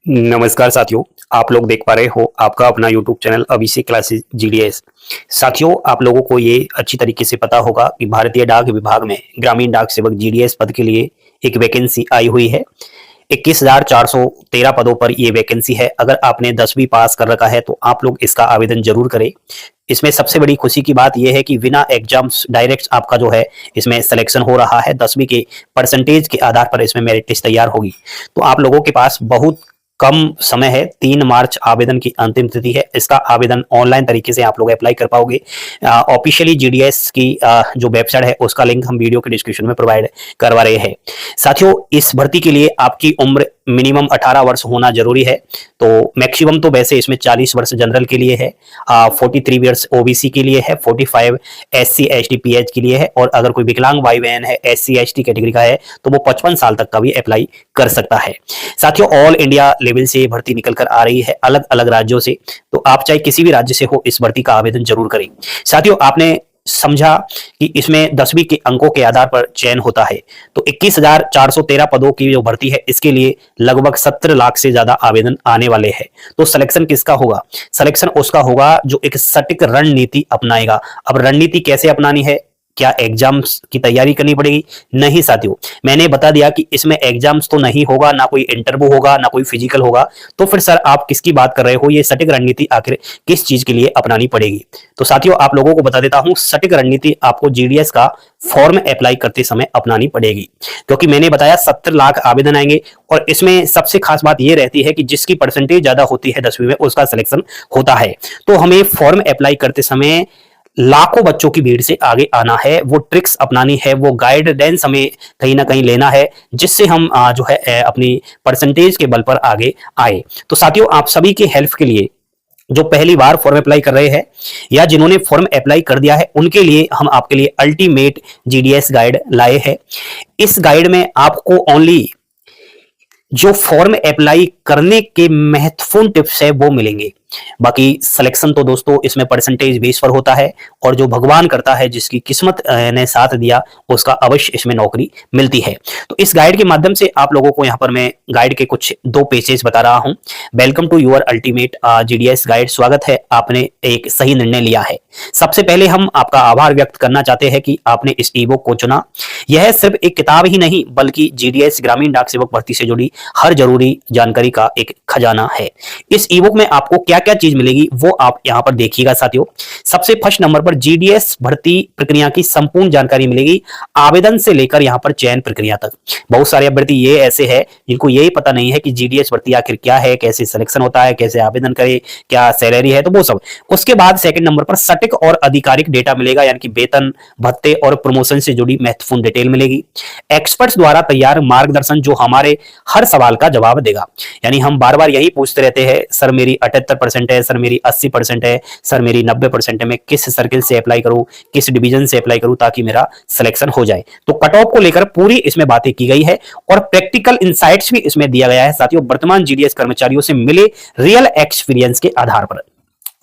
नमस्कार साथियों। आप लोग देख पा रहे हो आपका अपना YouTube चैनल अभिषेक क्लासेस जीडीएस। साथियों, आप लोगों को ये अच्छी तरीके से पता होगा कि भारतीय डाक विभाग में ग्रामीण डाक सेवक जीडीएस पद के लिए एक वैकेंसी आई हुई है। 21,413 पदों पर ये वैकेंसी है। अगर आपने 10वीं पास कर रखा है तो आप लोग इसका आवेदन जरूर करें। इसमें सबसे बड़ी खुशी की बात यह है कि बिना एग्जाम्स डायरेक्ट आपका जो है इसमें सिलेक्शन हो रहा है। 10वीं के परसेंटेज के आधार पर इसमें मेरिट लिस्ट तैयार होगी। तो आप लोगों के पास बहुत कम समय है। 3 मार्च आवेदन की अंतिम तिथि है। इसका आवेदन ऑनलाइन तरीके से आप लोग अप्लाई कर पाओगे। ऑफिशियली जीडीएस की जो वेबसाइट है उसका लिंक हम वीडियो के डिस्क्रिप्शन में प्रोवाइड करवा रहे हैं। साथियों, इस भर्ती के लिए आपकी उम्र मिनिमम 18 वर्ष होना जरूरी है। तो मैक्सिमम तो वैसे इसमें 40 वर्ष जनरल के लिए है, 43 ईयर्स ओबीसी के लिए है, 45 एससी एसटी पीएच के लिए है, और अगर कोई विकलांग भाई बहन है एससी एसटी कैटेगरी का है तो वो 55 साल तक का भी अप्लाई कर सकता है। साथियों, ऑल इंडिया लेवल से भर्ती निकल कर आ रही है, अलग अलग राज्यों से। तो आप चाहे किसी भी राज्य से हो, इस भर्ती का आवेदन जरूर करें। साथियों, आपने समझा कि इसमें 10वीं के अंकों के आधार पर चयन होता है। तो 21,413 पदों की जो भर्ती है इसके लिए लगभग 17 लाख से ज्यादा आवेदन आने वाले हैं। तो सिलेक्शन किसका होगा? सिलेक्शन उसका होगा जो एक सटीक रणनीति अपनाएगा। अब रणनीति कैसे अपनानी है? क्या एग्जाम्स की तैयारी करनी पड़ेगी? नहीं साथियों, मैंने बता दिया कि इसमें एग्जाम्स तो नहीं होगा, ना कोई इंटरव्यू होगा, ना कोई फिजिकल होगा। तो फिर सर आप किसकी बात कर रहे हो? ये सटीक रणनीति आखिर किस चीज के लिए अपनानी पड़ेगी? तो साथियों, आप लोगों को बता देता हूं, सटीक रणनीति आपको जीडीएस का फॉर्म अप्लाई करते समय अपनानी पड़ेगी। क्योंकि मैंने बताया 70 लाख आवेदन आएंगे, और इसमें सबसे खास बात यह रहती है कि जिसकी परसेंटेज ज्यादा होती है 10वीं में उसका सिलेक्शन होता है। तो हमें फॉर्म अप्लाई करते समय लाखों बच्चों की भीड़ से आगे आना है, वो ट्रिक्स अपनानी है, वो गाइडेंस हमें कहीं ना कहीं लेना है, जिससे हम जो है अपनी परसेंटेज के बल पर आगे आए। तो साथियों, आप सभी की हेल्प के लिए जो पहली बार फॉर्म अप्लाई कर रहे हैं या जिन्होंने फॉर्म अप्लाई कर दिया है उनके लिए हम आपके लिए अल्टीमेट जीडीएस गाइड लाए हैं। इस गाइड में आपको ओनली जो फॉर्म अप्लाई करने के महत्वपूर्ण टिप्स है वो मिलेंगे। बाकी सिलेक्शन तो दोस्तों इसमें परसेंटेज बेस पर होता है, और जो भगवान करता है, जिसकी किस्मत ने साथ दिया, उसका अवश्य इसमें नौकरी मिलती है। तो इस गाइड के माध्यम से आप लोगों को यहाँ पर मैं गाइड के कुछ 2 पेजेस बता रहा हूँ। Welcome to your ultimate GDS guide. स्वागत है, आपने एक सही निर्णय लिया है। सबसे पहले हम आपका आभार व्यक्त करना चाहते हैं कि आपने इस ई बुक को चुना। यह सिर्फ एक किताब ही नहीं बल्कि जीडीएस ग्रामीण डाक सेवक भर्ती से जुड़ी हर जरूरी जानकारी का एक खजाना है। इस ई बुक में आपको क्या क्या चीज मिलेगी वो आप यहां पर देखिएगा साथियों। सबसे फर्स्ट नंबर पर जीडीएस भर्ती प्रक्रिया की संपूर्ण जानकारी मिलेगी, आवेदन से लेकर यहां पर चयन प्रक्रिया तक। बहुत सारे अभ्यर्थी ये ऐसे हैं जिनको यही पता नहीं है कि जीडीएस भर्ती आखिर क्या है, कैसे सिलेक्शन होता है, कैसे आवेदन करे, क्या सैलरी है, तो वो सब। उसके बाद सेकंड नंबर पर सटीक और आधिकारिक डेटा मिलेगा, यानी कि वेतन, भत्ते और प्रमोशन से जुड़ी महत्वपूर्ण डिटेल मिलेगी। एक्सपर्ट्स द्वारा तैयार मार्गदर्शन जो हमारे हर सवाल का जवाब देगा। यानी हम बार बार यही पूछते रहते हैं, सर मेरी 78% है, सर मेरी 80% है, सर मेरी 90% है, मैं किस सर्किल से अप्लाई करूं, किस डिवीजन से अप्लाई करूं ताकि मेरा सिलेक्शन हो जाए। तो कट ऑफ को लेकर पूरी इसमें बातें की गई है, और प्रैक्टिकल इंसाइट्स भी इसमें दिया गया है साथियों, वर्तमान जीडीएस कर्मचारियों से मिले रियल एक्सपीरियंस के आधार पर।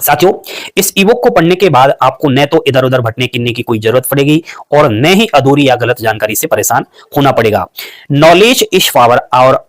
साथियों, इस ईबुक को पढ़ने के बाद आपको न तो इधर उधर भटकने किन्ने की कोई जरूरत पड़ेगी, और न ही अधूरी या गलत जानकारी से परेशान होना पड़ेगा। नॉलेज इज पावर, और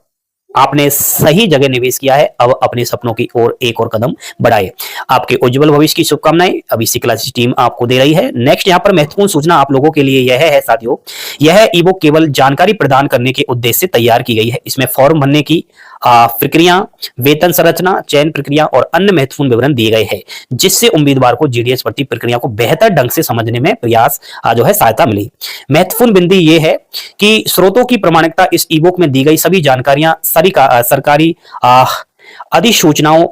आपने सही जगह निवेश किया है। अब अपने सपनों की ओर एक और कदम बढ़ाए। आपके उज्जवल भविष्य की शुभकामनाएं अभिषेक क्लासेस टीम आपको दे रही है। नेक्स्ट यहाँ पर महत्वपूर्ण सूचना आप लोगों के लिए यह है साथियों, यह ईबुक केवल जानकारी प्रदान करने के उद्देश्य से तैयार की गई है। इसमें फॉर्म भरने की प्रक्रिया, वेतन संरचना, चयन प्रक्रिया और अन्य महत्वपूर्ण विवरण दिए गए हैं, जिससे उम्मीदवार को जीडीएस भर्ती प्रक्रिया को बेहतर ढंग से समझने में प्रयास जो है सहायता मिली। महत्वपूर्ण बिंदु ये है कि स्रोतों की प्रामाणिकता, इस ईबुक में दी गई सभी जानकारियां सरकारी अधिसूचनाओं,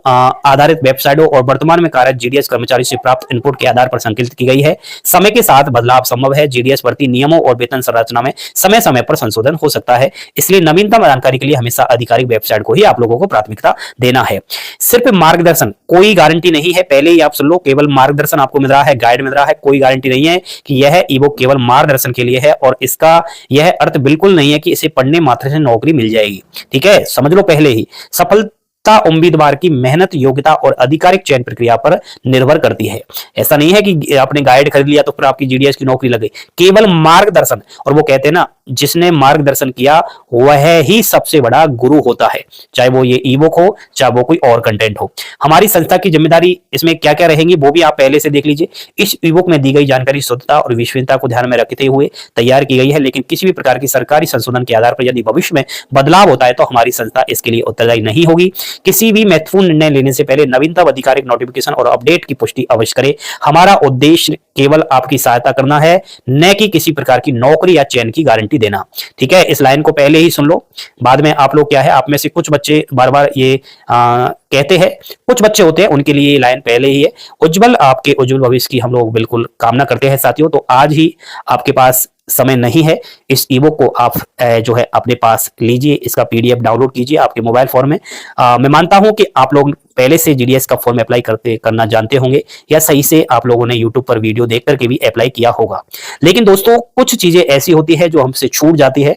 आधारित वेबसाइटों और वर्तमान में कार्यरत जीडीएस कर्मचारी से प्राप्त इनपुट के आधार पर संकलित की गई है। समय के साथ बदलाव संभव है। जीडीएस भर्ती नियमों और वेतन संरचना में समय समय पर संशोधन हो सकता है, इसलिए नवीनतम जानकारी के लिए हमेशा आधिकारिक वेबसाइट को ही आप लोगों को प्राथमिकता देना है। सिर्फ मार्गदर्शन, कोई गारंटी नहीं है, पहले ही आप सुन लो, केवल मार्गदर्शन आपको मिल रहा है, गाइड मिल रहा है, कोई गारंटी नहीं है कि यह ईबुक केवल मार्गदर्शन के लिए है, और इसका यह अर्थ बिल्कुल नहीं है कि इसे पढ़ने मात्र से नौकरी मिल जाएगी। ठीक है, समझ लो पहले ही। सफल पात्रता उम्मीदवार की मेहनत, योग्यता और आधिकारिक चयन प्रक्रिया पर निर्भर करती है। ऐसा नहीं है कि आपने गाइड खरीद लिया तो फिर आपकी जीडीएस की नौकरी लग गई। केवल मार्गदर्शन, और वो कहते हैं ना, जिसने मार्गदर्शन किया वह ही सबसे बड़ा गुरु होता है, चाहे वो ये ई बुक हो, चाहे वो कोई और कंटेंट हो। हमारी संस्था की जिम्मेदारी इसमें क्या क्या रहेंगी वो भी आप पहले से देख लीजिए। इस ई बुक में दी गई जानकारी शुद्धता और विश्वसनीयता को ध्यान में रखते हुए तैयार की गई है, लेकिन किसी भी प्रकार की सरकारी संशोधन के आधार पर यदि भविष्य में बदलाव होता है तो हमारी संस्था इसके लिए उत्तरदायी नहीं होगी। किसी भी महत्वपूर्ण निर्णय लेने से पहले नवीनतम आधिकारिक नोटिफिकेशन और अपडेट की पुष्टि अवश्य करें। हमारा उद्देश्य केवल आपकी सहायता करना है, न कि किसी प्रकार की नौकरी या चयन की गारंटी देना। ठीक है, इस लाइन को पहले ही सुन लो, बाद में आप लोग क्या है, आप में से कुछ बच्चे बार बार ये कहते हैं, कुछ बच्चे होते हैं उनके लिए ये लाइन पहले ही है। उज्जवल, आपके उज्जवल भविष्य की हम लोग बिल्कुल कामना करते हैं साथियों। तो आज ही आपके पास समय नहीं है, इस ईबुक को आप जो है अपने पास लीजिए, इसका पीडीएफ डाउनलोड कीजिए आपके मोबाइल फोन में। मैं मानता हूं कि आप लोग पहले से जीडीएस का फॉर्म अप्लाई करना जानते होंगे, या सही से आप लोगों ने यूट्यूब पर वीडियो देख करके भी अप्लाई किया होगा। लेकिन दोस्तों, कुछ चीजें ऐसी होती है जो हमसे छूट जाती है,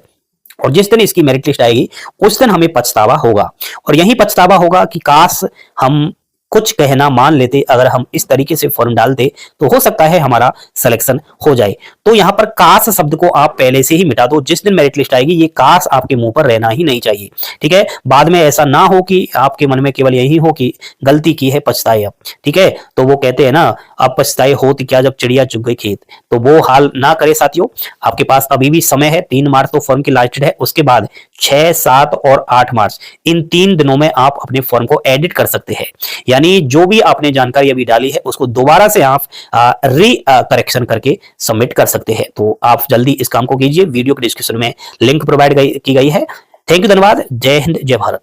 और जिस दिन इसकी मेरिट लिस्ट आएगी उस दिन हमें पछतावा होगा। और यही पछतावा होगा कि काश हम कुछ कहना मान लेते, अगर हम इस तरीके से फॉर्म डालते तो हो सकता है हमारा सिलेक्शन हो जाए। तो यहां पर काश शब्द को आप पहले से ही मिटा दो। जिस दिन मेरिट लिस्ट आएगी ये काश आपके मुंह पर रहना ही नहीं चाहिए। ठीक है, बाद में ऐसा ना हो कि आपके मन में केवल यही हो कि गलती की है, पछताए अब। ठीक है, तो वो कहते हैं ना, अब पछताए होती क्या जब चिड़िया चुग गई खेत। तो वो हाल ना करे साथियों, आपके पास अभी भी समय है। 3 मार्च तो फॉर्म की लास्ट डेट है, उसके बाद 6, 7 और 8 मार्च, इन 3 दिनों में आप अपने फॉर्म को एडिट कर सकते हैं। यानी जो भी आपने जानकारी अभी डाली है उसको दोबारा से आप करेक्शन करके सबमिट कर सकते हैं। तो आप जल्दी इस काम को कीजिए। वीडियो के डिस्क्रिप्शन में लिंक प्रोवाइड की गई है। थैंक यू, धन्यवाद। जय हिंद, जय भारत।